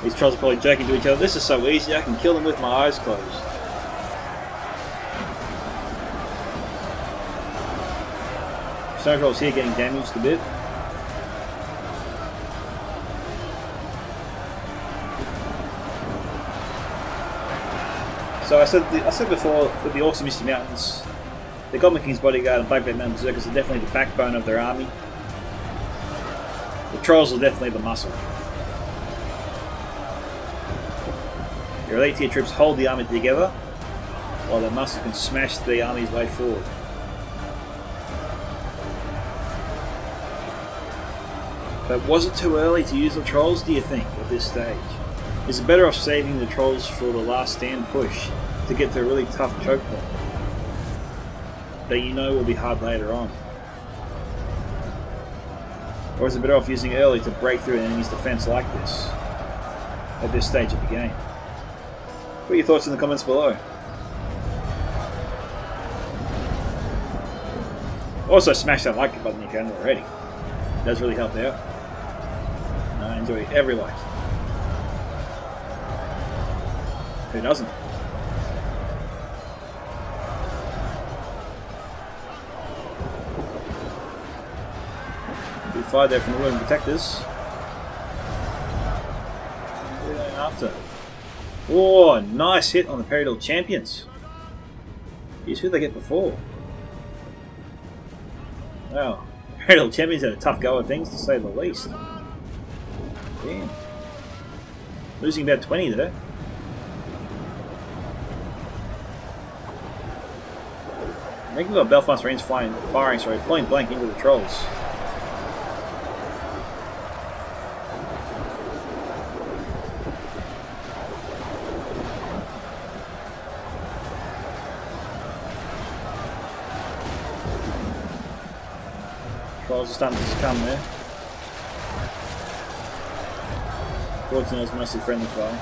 These trolls are probably joking to each other. This is so easy, I can kill them with my eyes closed. Snow trolls here getting damaged a bit. So I said before, with the Orcs of Misty Mountains, the Goblin King's Bodyguard and Blackbeard Mountain Berserkers are definitely the backbone of their army. The Trolls are definitely the muscle. Your elite tier troops hold the army together, while the muscle can smash the army's way forward. But was it too early to use the Trolls, do you think, at this stage? Is it better off saving the Trolls for the last stand push to get to a really tough choke point that you know will be hard later on? Or is it better off using it early to break through an enemy's defense like this at this stage of the game? What are your thoughts in the comments below? Also smash that like button if you haven't already. It does really help out. I enjoy every light. Who doesn't? Good fire there from the wooden protectors. We're going after. Oh, nice hit on the Peridot champions. Geez, who'd they get before? Wow, Peridot champions had a tough go of things, to say the least. Damn. Losing about 20 there. Making got Belfast Marines firing point blank into the trolls. Trolls are starting to succumb there. Fortunately, it was mostly friendly fire.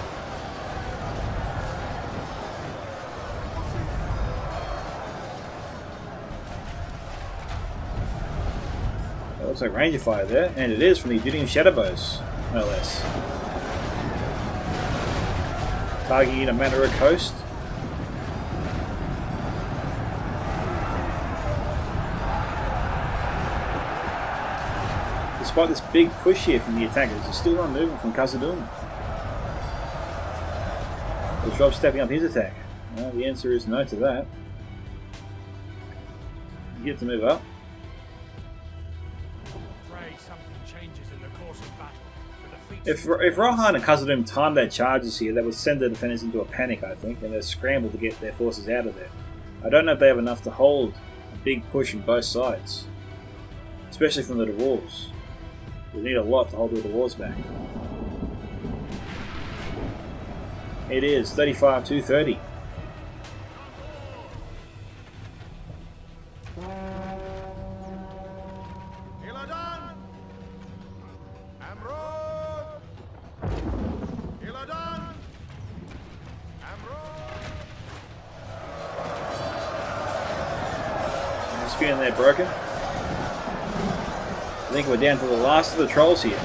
That looks like ranger fire there, and it is from the Duty of Shadowbows, no less. Targeting a Mandaruk coast. Despite this big push here from the attackers, they're still not moving from Khazad-dûm. Is Rob stepping up his attack? Well, the answer is no to that. You get to move up. If Rohan and Khazad-dûm timed their charges here, that would send the defenders into a panic, I think, and they'd scramble to get their forces out of there. I don't know if they have enough to hold a big push from both sides, especially from the dwarves. We need a lot to hold the dwarves back. It is 35-30. Screen there broken. I think we're down to the last of the trolls here.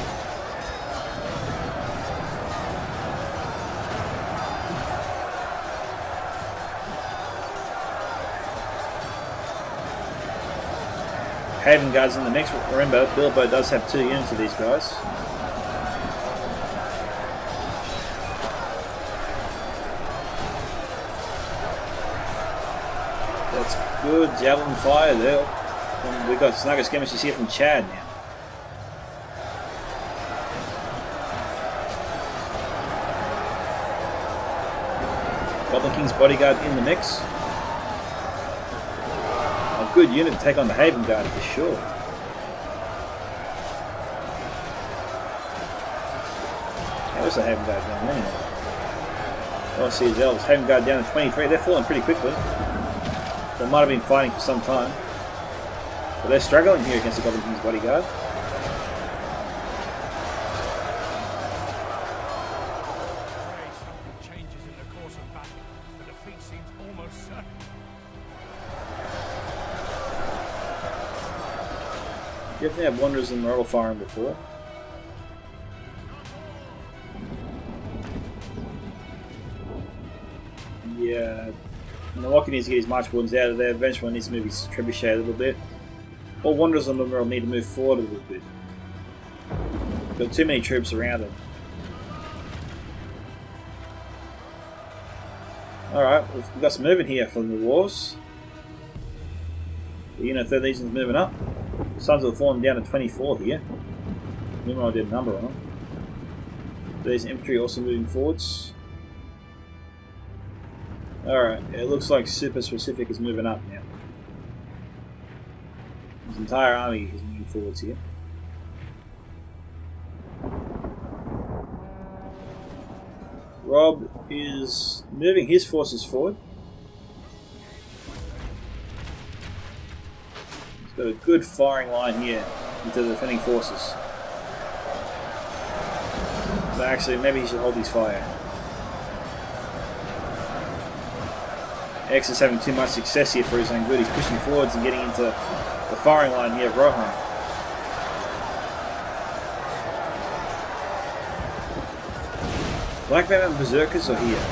Haven Guards in the mix. Remember, Bilbo does have 2 units of these guys. That's good javelin fire there. And we've got Snugger skirmishes here from Chad now. Goblin King's bodyguard in the mix. A good unit to take on the Haven Guard for sure. How's the Haven Guard going anyway? Oh, see his elves. Haven Guard down to 23. They're falling pretty quickly. They might have been fighting for some time. But they're struggling here against the Goblin King's bodyguard. Definitely have Wanderers and Mortal firing before. Yeah, Nawaki needs to get his March Wardens out of there. Vengeful needs to move his Trebuchet a little bit. All Wanderers on the Mortal need to move forward a little bit. Got too many troops around them. Alright, we've got some movement here from the Dwarves. The Unit 13 is moving up. Sons of the Fallen down to 24 here. Remember I did a number on them. There's infantry also moving forwards. Alright, it looks like Super Specific is moving up now. His entire army is moving forwards here. Rob is moving his forces forward. He's got a good firing line here into the defending forces. But actually, maybe he should hold his fire. X is having too much success here for his own good. He's pushing forwards and getting into the firing line here of Rohan. Black Men and Berserkers are here.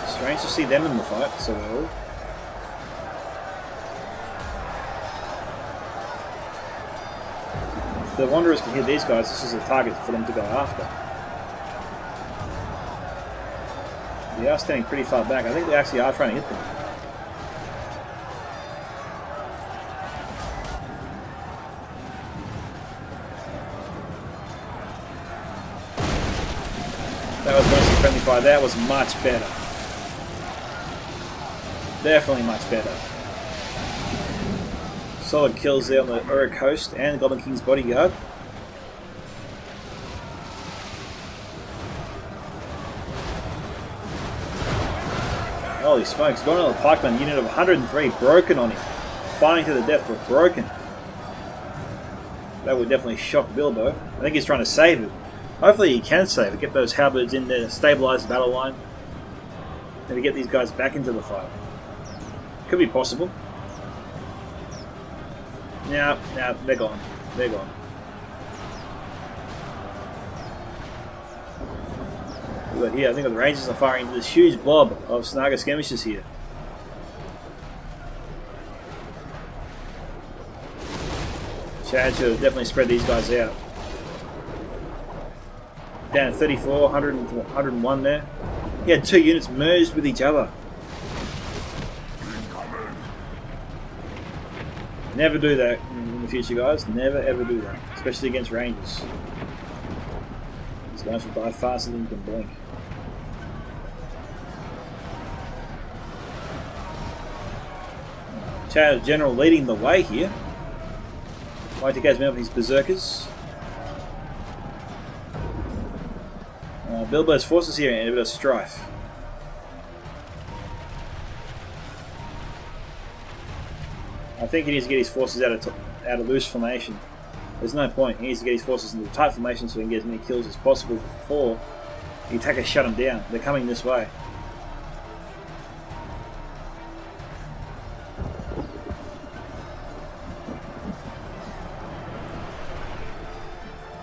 Strange to see them in the fight so early. If the Wanderers can hit these guys, this is a target for them to go after. They are standing pretty far back. I think they actually are trying to hit them. That was mostly friendly fire. That was much better. Definitely much better. Solid kills there on the Uruk Host and Goblin King's bodyguard. Holy smokes, going on the pikeman, unit of 103, broken on him. Fighting to the death, but broken. That would definitely shock Bilbo. I think he's trying to save it. Hopefully he can save it, get those halberds in there, stabilise the battle line. Maybe get these guys back into the fight. Could be possible. No, they're gone. They're gone. But here, I think the Rangers are firing into this huge blob of Snaga skirmishers here. Chad should have definitely spread these guys out. Down at 34, 100, 101 there. He had two units merged with each other. Never do that in the future, guys. Never ever do that. Especially against Rangers. These guys will die faster than you can blink. Chad General leading the way here. Wait to catch me up with his berserkers. Bilbo's forces here in a bit of strife. I think he needs to get his forces out of loose formation. There's no point. He needs to get his forces into tight formation so he can get as many kills as possible before the attackers shut them down. They're coming this way.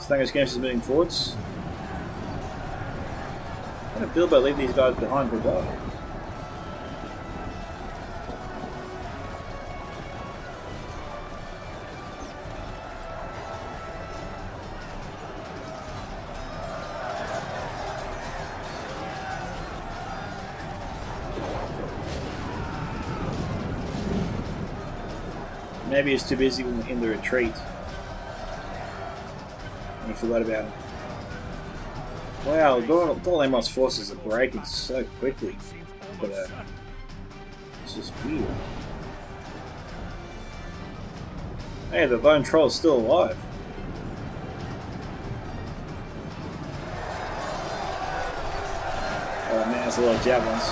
Snaga skirmishers moving forwards. Why did Bilbo leave these guys behind to die? Maybe he's too busy in the retreat. And he forgot about him. Wow, Dorlemot's forces are breaking so quickly. But it's just weird. Hey, the Bone Troll's still alive. Oh man, that's a lot of javelins.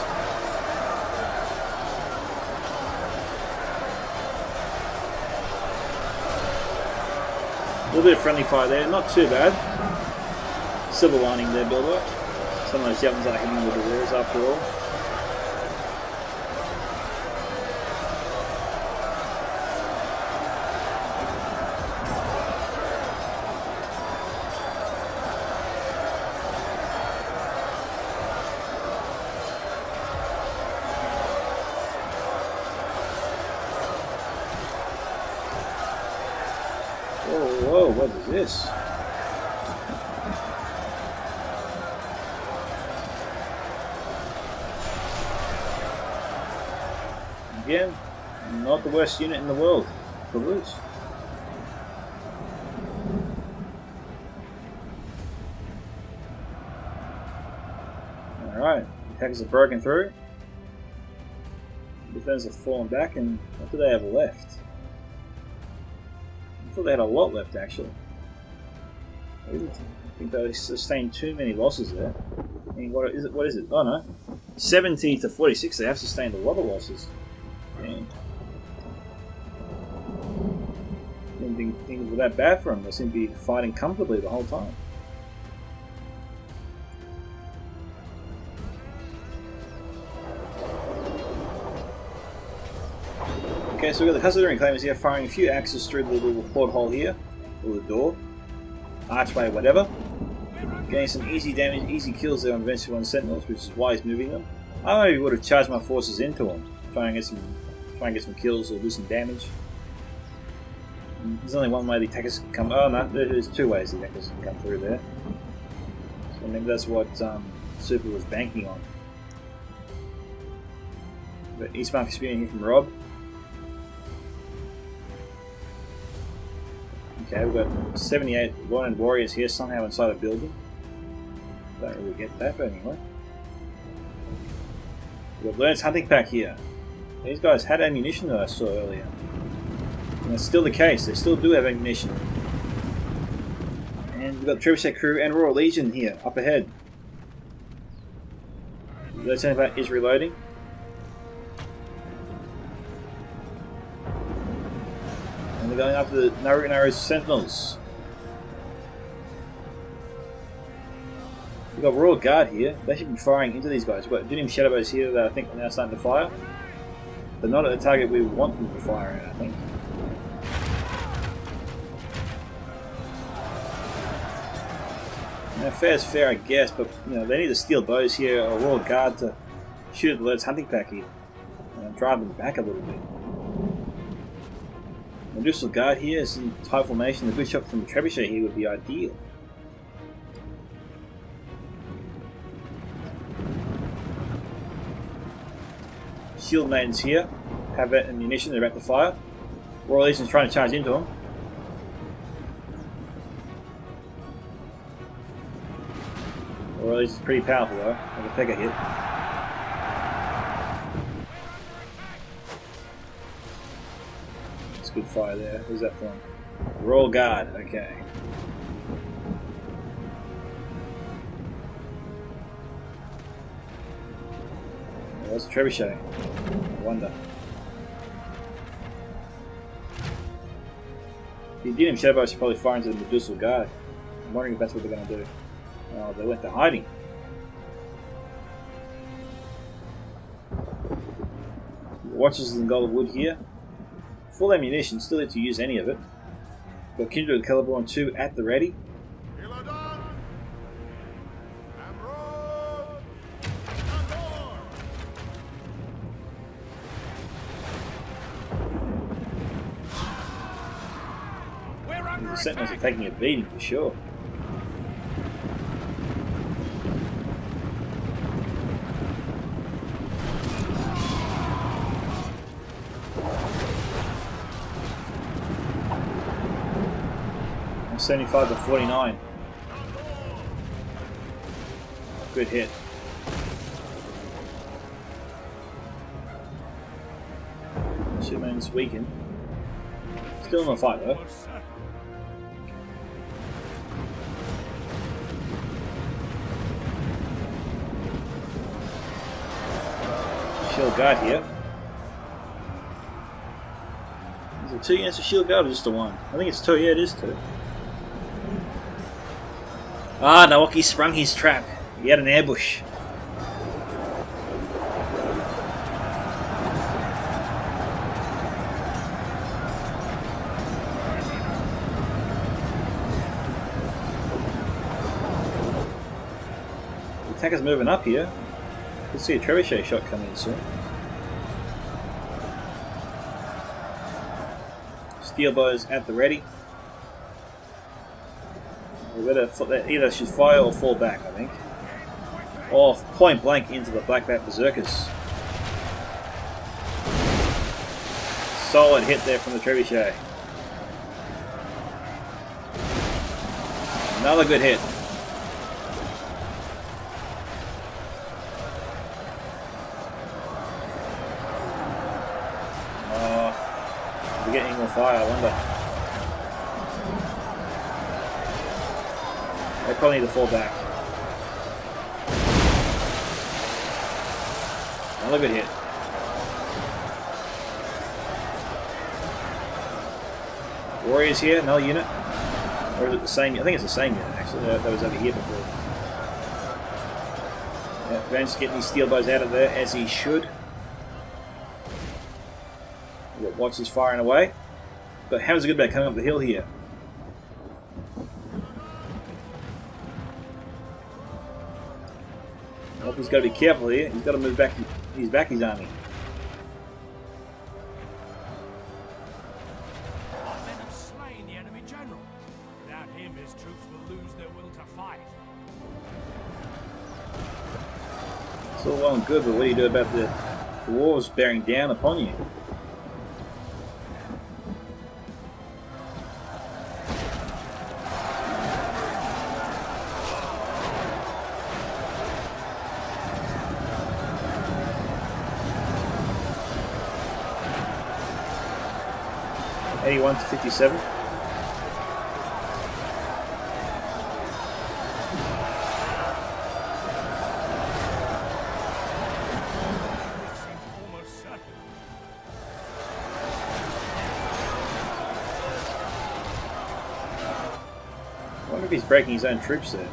A little bit of friendly fire there, not too bad. Silver lining there, Bilbo. Some of those javelins are hitting with the walls after all. Whoa, what is this? Again, not the worst unit in the world to lose. Alright, attackers have broken through. Defenders have fallen back, and what do they have left? I thought they had a lot left actually. I didn't think they sustained too many losses there. I mean, what is it? Oh no. 70 to 46, they have sustained a lot of losses. Damn. Didn't think things were that bad for them. They seem to be fighting comfortably the whole time. Okay, so we've got the Custodian Claimers here firing a few axes through the little porthole here, or the door, archway, whatever. Getting some easy damage, easy kills there on Vengeful and Sentinels, which is why he's moving them. I maybe would have charged my forces into him, try and get some kills or do some damage. There's only one way the attackers can come. Oh no, there's two ways the attackers can come through there. So maybe that's what Super was banking on. But Eastmark experience here from Rob. Okay, we've got 78 Warren warriors here somehow inside a building. Don't really get that, but anyway. We've got Lern's hunting pack here. These guys had ammunition that I saw earlier. And that's still the case, they still do have ammunition. And we've got the Trebuchet crew and Royal Legion here, up ahead. The Lieutenant pack is reloading. And they're going after the Naru's Sentinels. We've got Royal Guard here. They should be firing into these guys. We've got Dinim Shadowbows here that I think are now starting to fire. But not at the target we want them to fire at, I think. Now, fair is fair, I guess, but you know they need to steal bows here or Royal Guard to shoot at the Lord's hunting pack here. And drive them back a little bit. Medusa Guard here is in tight formation. A good shot from the Trebuchet here would be ideal. Shield Maidens here have ammunition, they're about to fire. Royal Legion's trying to charge into them. Royal Legion's pretty powerful though, I can take a hit. That's good fire there. Who's that from? Royal Guard, okay. What's the Trebuchet? I wonder. The Dinim Shadowbows should probably fire into the Medusa Guard. I'm wondering if that's what they're going to do. Oh, they went to hiding. Watchers in Gold Wood here. Full ammunition, still need to use any of it. Got Kindred of Caliborn 2 at the ready. The Sentinels are taking a beating for sure. And 75 to 49. Good hit. Shipman's weakened. Still in the fight though. Shield Guard here. Is it 2 units of Shield Guard or just the 1? I think it's 2, yeah it is 2. Ah, Nawaki sprung his trap. He had an ambush. The attacker's moving up here. You can see a Trebuchet shot coming in soon. Steel bows at the ready. We better either should fire or fall back, I think. Or point blank into the Blackback Berserkers. Solid hit there from the Trebuchet. Another good hit. We're getting more fire, I wonder. They probably need to fall back. Another good hit. Warriors here, another unit. Or is it the same? I think it's the same unit actually. That was over here before. Yeah, Van's getting these steel bows out of there as he should. Watches firing away. But Hammer's a good bet coming up the hill here. He's got to be careful here. He's got to move back. He's back his army. Our men have slain the enemy general. Without him, his troops will lose their will to fight. It's all well and good, but what do you do about the dwarves bearing down upon you? To 57. I wonder if he's breaking his own troops there.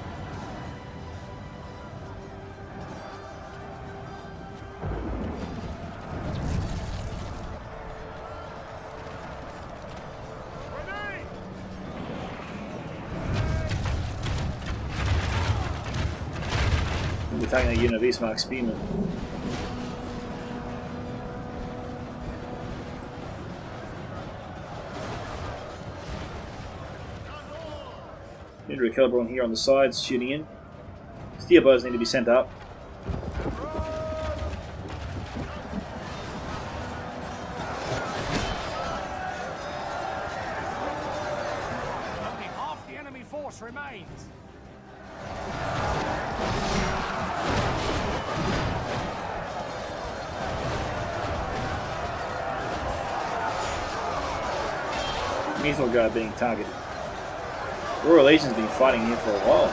Attacking a unit of Eastmark spearmen. Need to recalibrate here on the sides, shooting in. Steel bows need to be sent up. Only half the enemy force remains. Mithril Guard being targeted. Royal Legion's been fighting here for a while.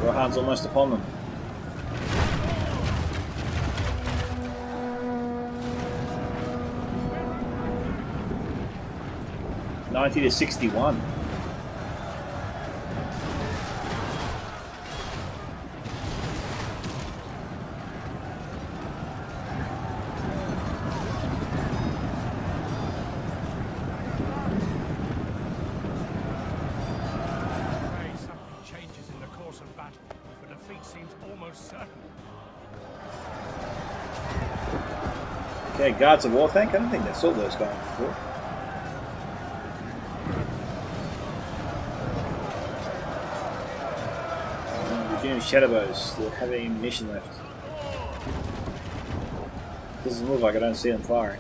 Yeah. Rohan's almost upon them. $90 to 61. Okay, Guards of War tank. I don't think they saw those guys before. Virginia Shadowbows. They have any ammunition left. Doesn't look like I don't see them firing.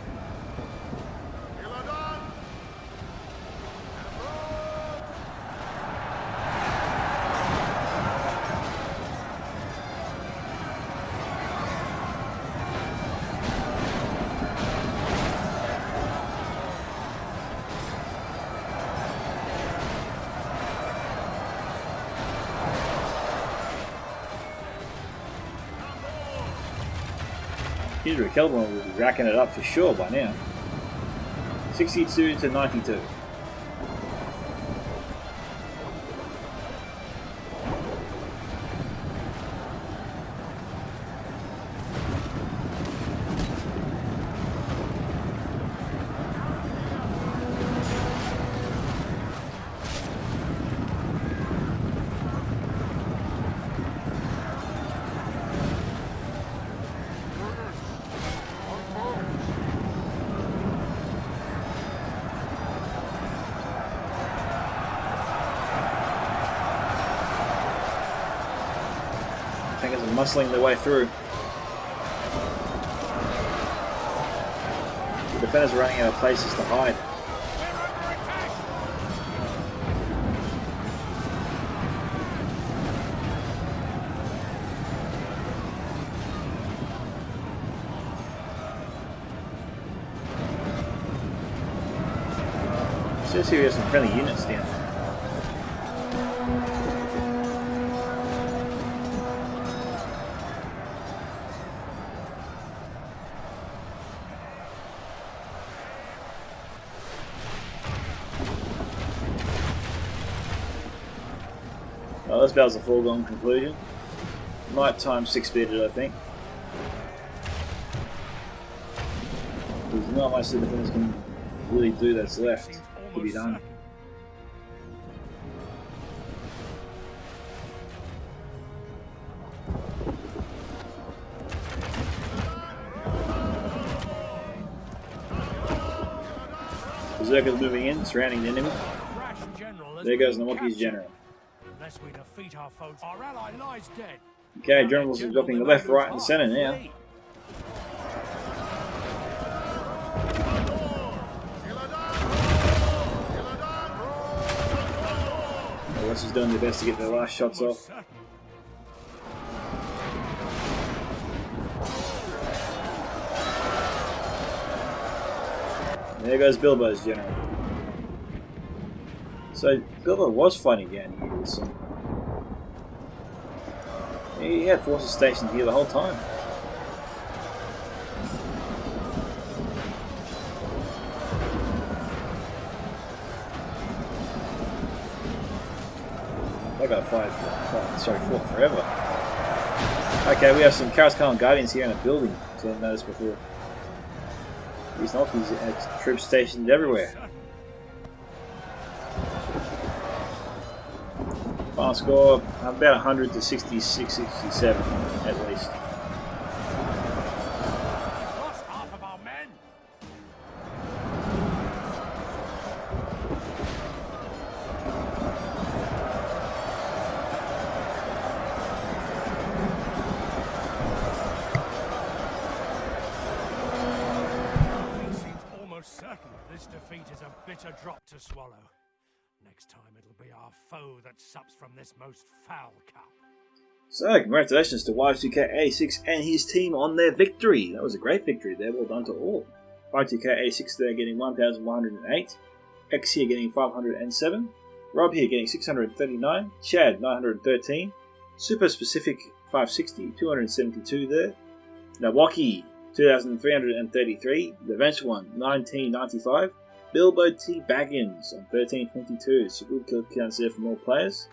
Peter Kelvin will be racking it up for sure by now. 62 to 92. Tankers are muscling their way through. The defenders are running out of places to hide. Says here we have some friendly units down there. Well, this battle's a foregone conclusion. Night time 6-bitted, I think. not much the defenders can really do that's left to be done. Berserker's moving in, surrounding the enemy. There goes Nawaki's general. Unless we defeat our foes, our ally lies dead. Okay, generals are dropping the left, right, and centre now. The West is doing their best to get their last shots off. There goes Bilbo's general. So Bilbo was fighting down here this time. He had forces stationed here the whole time. That guy fought forever. Okay, we have some Karaskan Guardians here in a building, as I noticed before. These Nawaki's had troops stationed everywhere. Final score about 100 to 66, 67 at least. Lost half of our men. It seems almost certain this defeat is a bitter drop to swallow. Next time it'll be our foe that sups from this most foul cup. So, congratulations to Y2K86 and his team on their victory. That was a great victory there, well done to all. Y2K86 there getting 1,108, X here getting 507, Rob here getting 639, Chad 913, Super Specific 560, 272 there, Nawaki 2,333, the Vengeful one 1995, Bilbo T. Baggins on 1322, so good kill counts there from all players.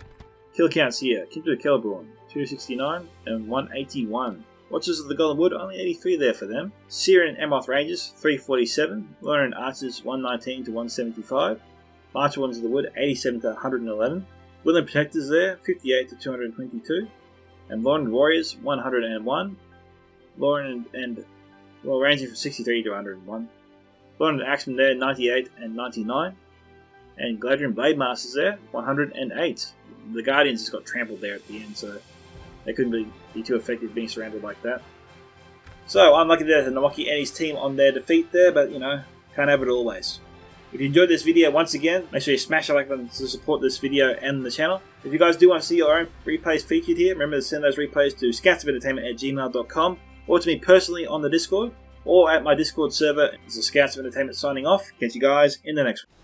Kill counts here, Kindred Celeborn 269 and 181. Watchers of the Golden Wood, only 83 there for them. Syrian Amoth Rangers 347, Lauren Archers 119 to 175, Marcher Ones of the Wood 87 to 111, William Protectors there 58 to 222, and Lauren Warriors 101, Lauren and ranging from 63 to 101. Lauren and Axeman there, 98 and 99. And Gladrian Blade Masters there, 108. The Guardians just got trampled there at the end, so they couldn't really be too effective being surrounded like that. So, unlucky there to Nawaki and his team on their defeat there, but you know, can't have it always. If you enjoyed this video, once again, make sure you smash the like button to support this video and the channel. If you guys do want to see your own replays featured here, remember to send those replays to scoutsoфentertainment@gmail.com or to me personally on the Discord, or at my Discord server. This is Scouts of Entertainment signing off. Catch you guys in the next one.